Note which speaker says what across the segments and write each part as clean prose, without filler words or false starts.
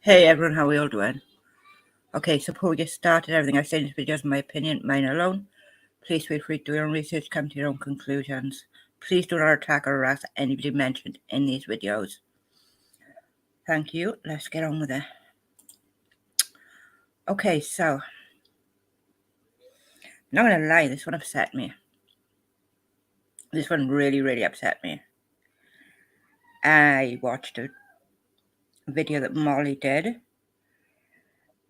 Speaker 1: Hey everyone, how are we all doing? Okay, so before we get started, everything I say in this video is my opinion, mine alone. Please feel free to do your own research, come to your own conclusions. Please do not attack or harass anybody mentioned in these videos. Thank you. Let's get on with it. Okay, so I'm not gonna lie, this one upset me. This one really upset me. I watched a video that Molly did,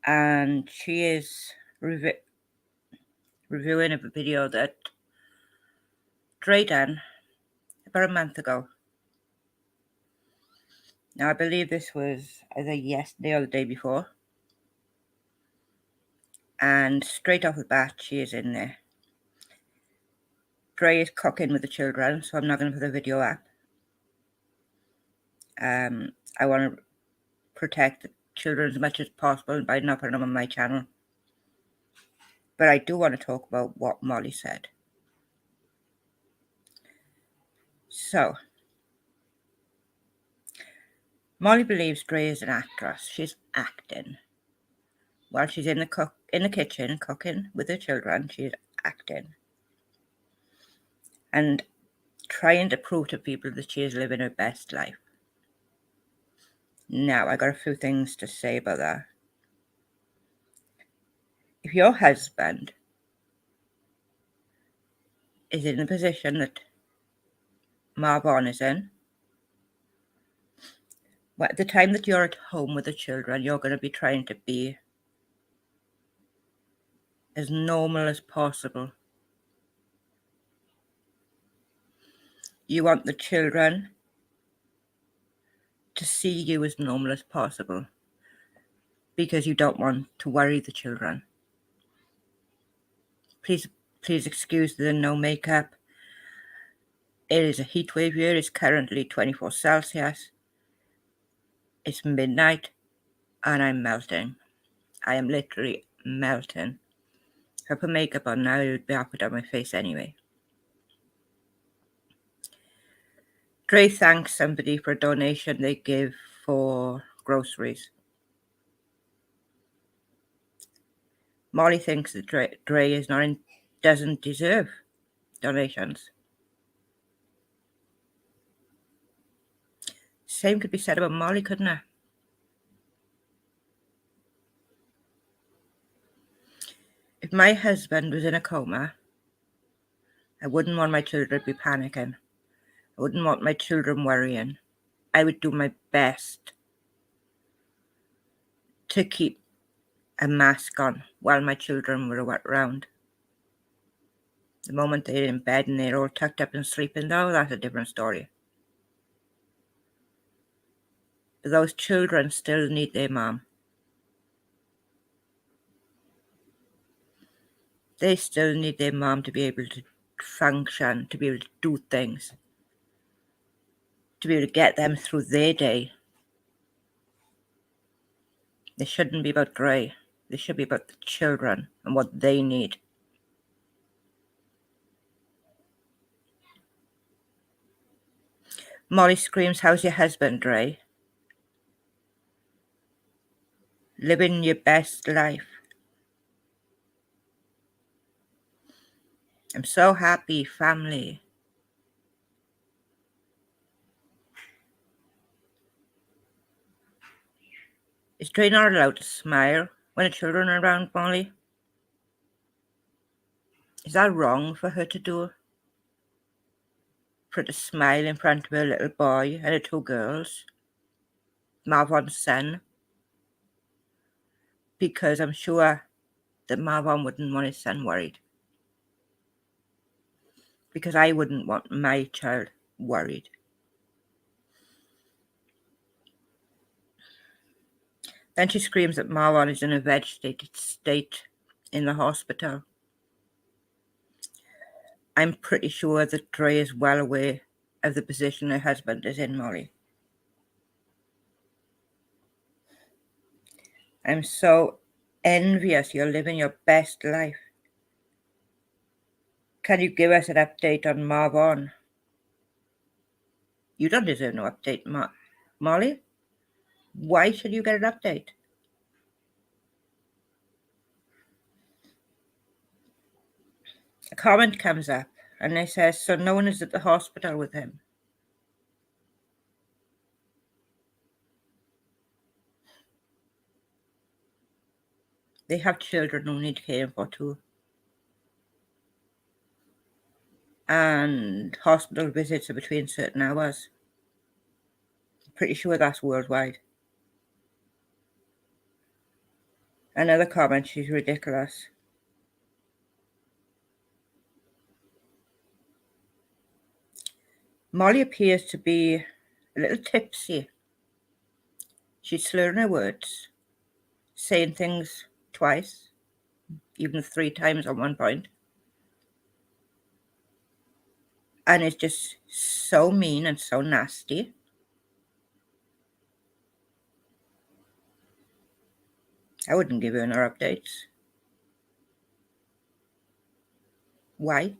Speaker 1: and she is reviewing a video that Dre done about a month ago. Now, I believe this was either yesterday or the day before. And straight off the bat, she is in there. Dre is cooking with the children, so I'm not going to put the video up. I want to protect the children as much as possible by not putting them on my channel. But I do want to talk about what Molly said. So, Molly believes Dre is an actress. She's acting. While she's in the kitchen cooking with the children, she's acting. And trying to prove to people that she is living her best life. Now, I got a few things to say about that. If your husband is in the position that Marvon is in, well, at the time that you're at home with the children, you're going to be trying to be as normal as possible. You want the children to see you as normal as possible because you don't want to worry the children. Please excuse the no makeup. It is a heat wave here. It's currently 24 Celsius. It's midnight and I'm melting. I am literally melting. If I put makeup on now, it would be up on my face anyway. Dre thanks somebody for a donation they give for groceries. Molly thinks that Dre is doesn't deserve donations. Same could be said about Molly, couldn't it? If my husband was in a coma, I wouldn't want my children to be panicking. I wouldn't want my children worrying. I would do my best to keep a mask on while my children were around. The moment they're in bed and they're all tucked up and sleeping, though, that's a different story. But those children still need their mom. They still need their mom to be able to function, to be able to do things, to be able to get them through their day. They shouldn't be about Dre. They should be about the children and what they need. Molly screams, "How's your husband, Dre? Living your best life. I'm so happy, family." Is Dre not allowed to smile when the children are around, Molly? Is that wrong for her to do? For her to smile in front of her little boy and her two girls? Marvon's son? Because I'm sure that Marvon wouldn't want his son worried. Because I wouldn't want my child worried. Then she screams that Marvon is in a vegetated state in the hospital. I'm pretty sure that Dre is well aware of the position her husband is in, Molly. I'm so envious you're living your best life. Can you give us an update on Marvon? You don't deserve no update, Molly. Why should you get an update? A comment comes up and it says, so no one is at the hospital with him. They have children who need caring for too. And hospital visits are between certain hours. I'm pretty sure that's worldwide. Another comment, she's ridiculous. Molly appears to be a little tipsy. She's slurring her words, saying things twice, even 3 times at one point. And it's just so mean and so nasty. I wouldn't give her no updates. Why?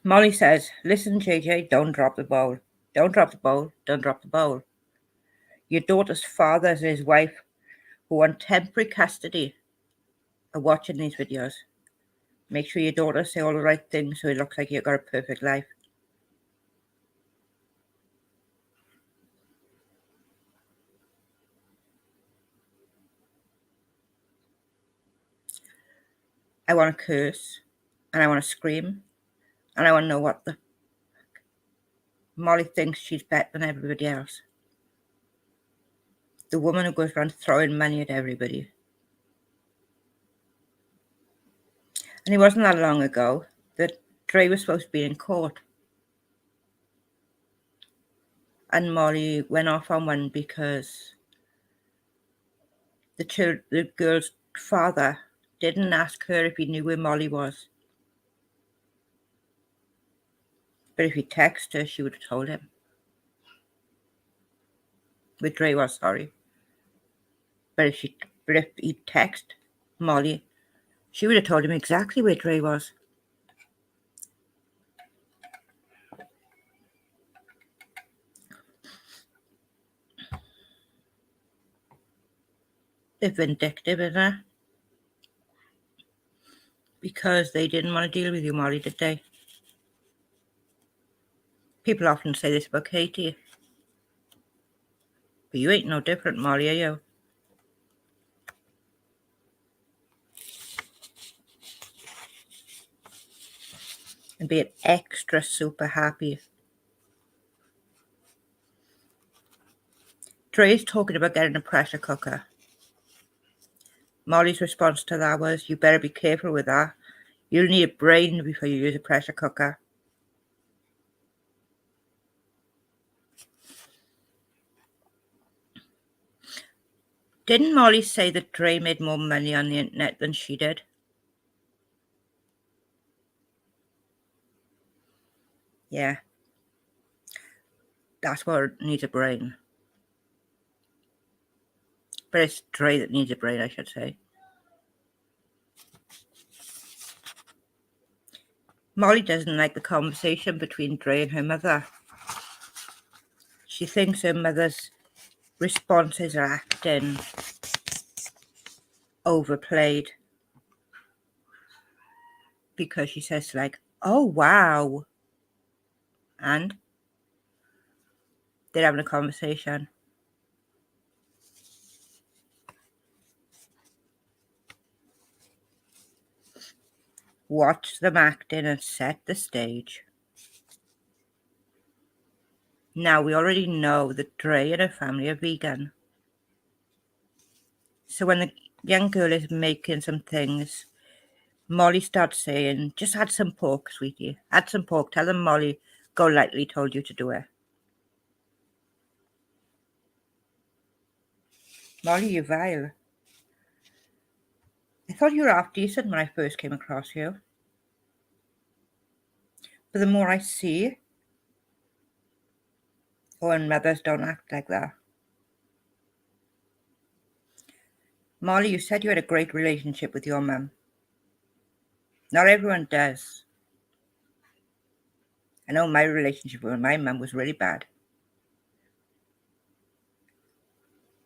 Speaker 1: Molly says, listen, JJ, don't drop the bowl. Don't drop the bowl. Don't drop the bowl. Your daughter's father and his wife, who want temporary custody, are watching these videos. Make sure your daughter say all the right things so it looks like you've got a perfect life. I want to curse, and I want to scream, and I want to know what the Molly thinks she's better than everybody else. The woman who goes around throwing money at everybody. And it wasn't that long ago that Dre was supposed to be in court. And Molly went off on one because the girl's father didn't ask her if he knew where Molly was. But if he texted her, she would have told him. Where Dre was, sorry. But if he texted Molly, she would have told him exactly where Dre was. They're vindictive, isn't it? Because they didn't want to deal with you, Molly, did they? People often say this about Katie. But you ain't no different, Molly, are you? And being extra super happy. Dre's talking about getting a pressure cooker. Molly's response to that was, you better be careful with that. You'll need a brain before you use a pressure cooker. Didn't Molly say that Dre made more money on the internet than she did? Yeah. That's what needs a brain. But it's Dre that needs a brain, I should say. Molly doesn't like the conversation between Dre and her mother. She thinks her mother's responses are acting, overplayed. Because she says like, oh wow. And they're having a conversation. Watch them acting and set the stage. Now, we already know that Dre and her family are vegan. So when the young girl is making some things, Molly starts saying, just add some pork, sweetie. Add some pork. Tell them Molly Golightly told you to do it. Molly, you vile. I thought you were half decent when I first came across you. But the more I see, and mothers don't act like that. Molly, you said you had a great relationship with your mum. Not everyone does. I know my relationship with my mum was really bad.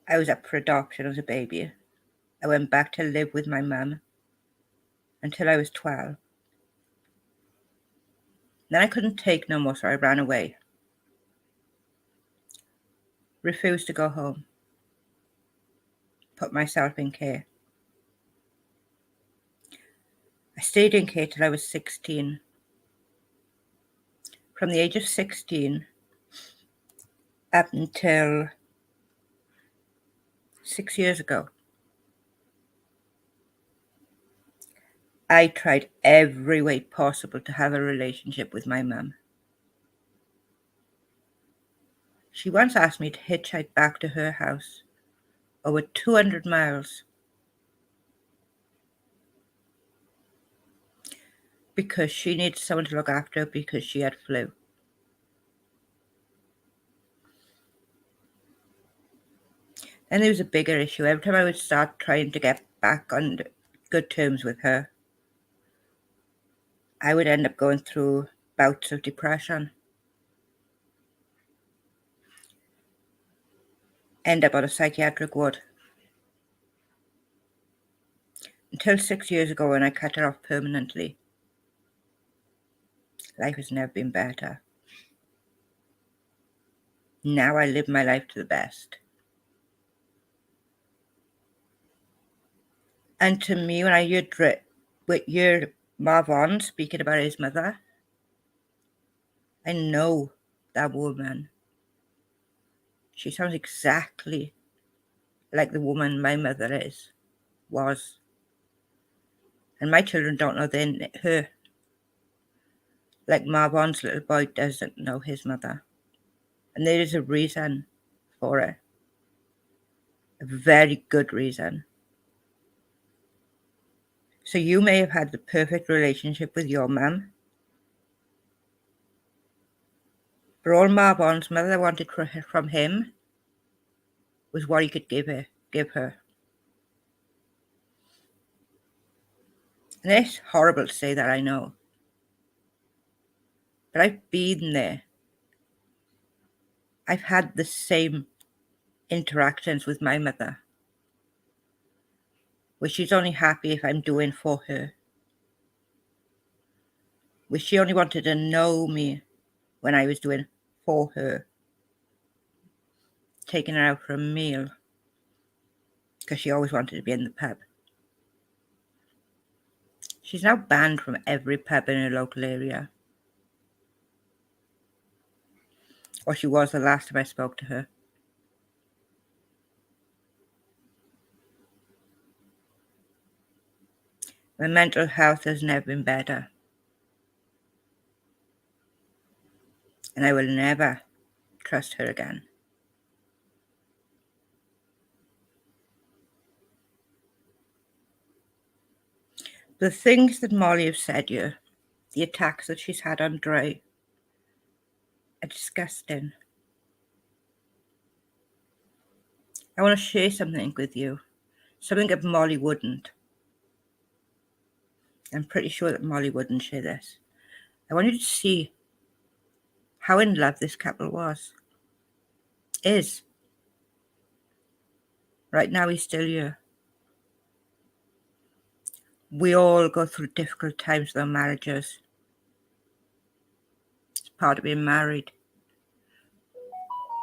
Speaker 1: I was up for adoption as a baby. I went back to live with my mum until I was 12. Then I couldn't take no more, so I ran away. Refused to go home. Put myself in care. I stayed in care till I was 16. From the age of 16 up until 6 years ago, I tried every way possible to have a relationship with my mum. She once asked me to hitchhike back to her house over 200 miles because she needed someone to look after her because she had flu. And there was a bigger issue. Every time I would start trying to get back on good terms with her, I would end up going through bouts of depression, end up on a psychiatric ward. Until 6 years ago when I cut her off permanently. Life has never been better. Now I live my life to the best. And to me, when I hear Marvon speaking about his mother, I know that woman. She sounds exactly like the woman my mother was. And my children don't know her. Like Marvon's little boy doesn't know his mother. And there is a reason for it. A very good reason. So you may have had the perfect relationship with your mum, but all Marvon's mother wanted from him was what he could give her. And it's horrible to say that, I know. But I've been there. I've had the same interactions with my mother, where she's only happy if I'm doing for her. Where she only wanted to know me when I was doing for her. Taking her out for a meal, because she always wanted to be in the pub. She's now banned from every pub in her local area. Or she was the last time I spoke to her. My mental health has never been better. And I will never trust her again. The things that Molly has said here, the attacks that she's had on Dre, are disgusting. I want to share something with you. Something that Molly wouldn't. I'm pretty sure that Molly wouldn't share this. I want you to see how in love this couple is. Right now he's still here. We all go through difficult times with our marriages. It's part of being married.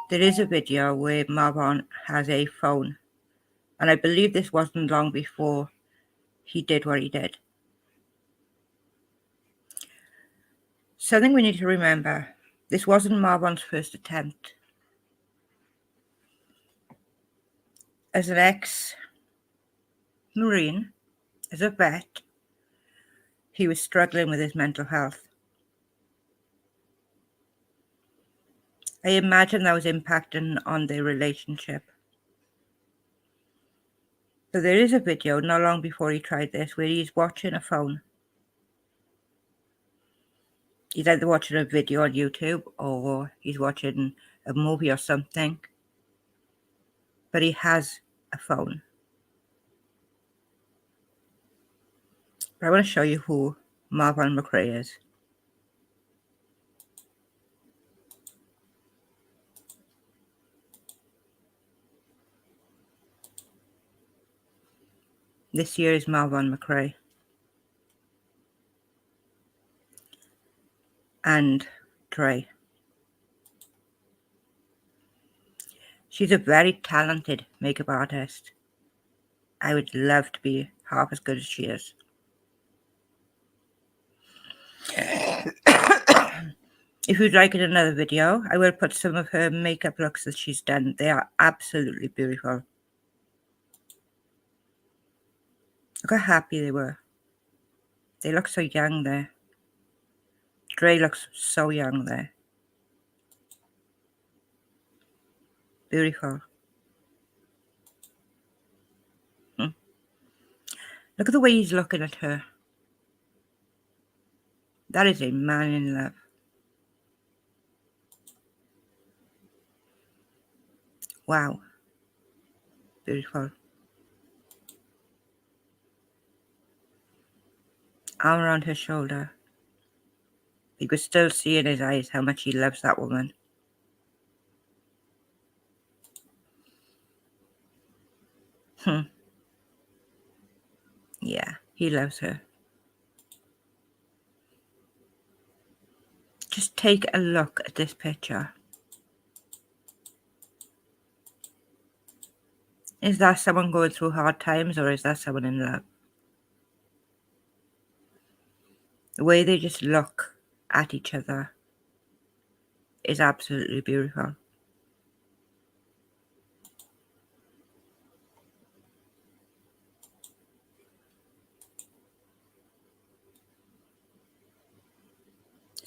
Speaker 1: There is a video where Marvon has a phone, and I believe this wasn't long before he did what he did. Something we need to remember, this wasn't Marvon's first attempt. As an ex-Marine, as a vet, he was struggling with his mental health. I imagine that was impacting on their relationship. So there is a video not long before he tried this where he's watching a phone. He's either watching a video on YouTube or he's watching a movie or something. But he has a phone. But I want to show you who Marvon McRae is. This year is Marvin McRae. And Trey. She's a very talented makeup artist. I would love to be half as good as she is. If you'd like another video, I will put some of her makeup looks that she's done. They are absolutely beautiful. Look how happy they were. They look so young there. Dre looks so young there. Beautiful. Look at the way he's looking at her. That is a man in love. Wow. Beautiful. Arm around her shoulder. You could still see in his eyes how much he loves that woman. Yeah, he loves her. Just take a look at this picture. Is that someone going through hard times, or is that someone in love? The way they just look at each other is absolutely beautiful.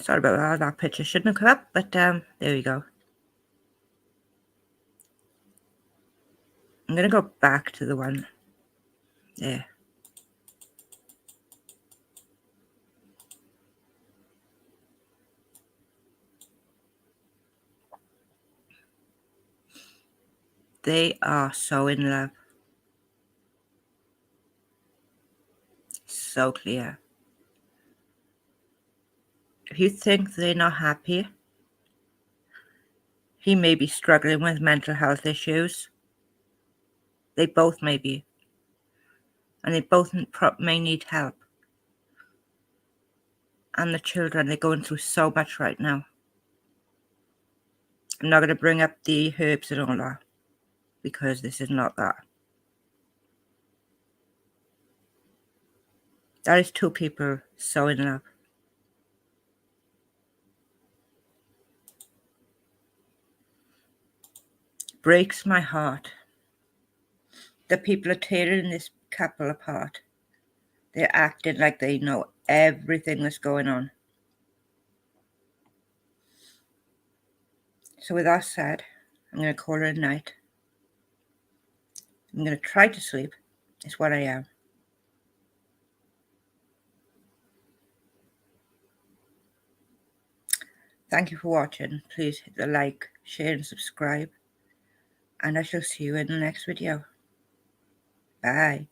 Speaker 1: Sorry about that, that picture shouldn't have come up, but there we go. I'm going to go back to the one there. They are so in love. So clear. If you think they're not happy, he may be struggling with mental health issues. They both may be. And they both may need help. And the children, they're going through so much right now. I'm not going to bring up the herbs and all that, because this is not that. That is two people so in love. Breaks my heart that people are tearing this couple apart. They're acting like they know everything that's going on. So with that said, I'm going to call it a night. I'm going to try to sleep. It's what I am. Thank you for watching. Please hit the like, share and subscribe. And I shall see you in the next video. Bye.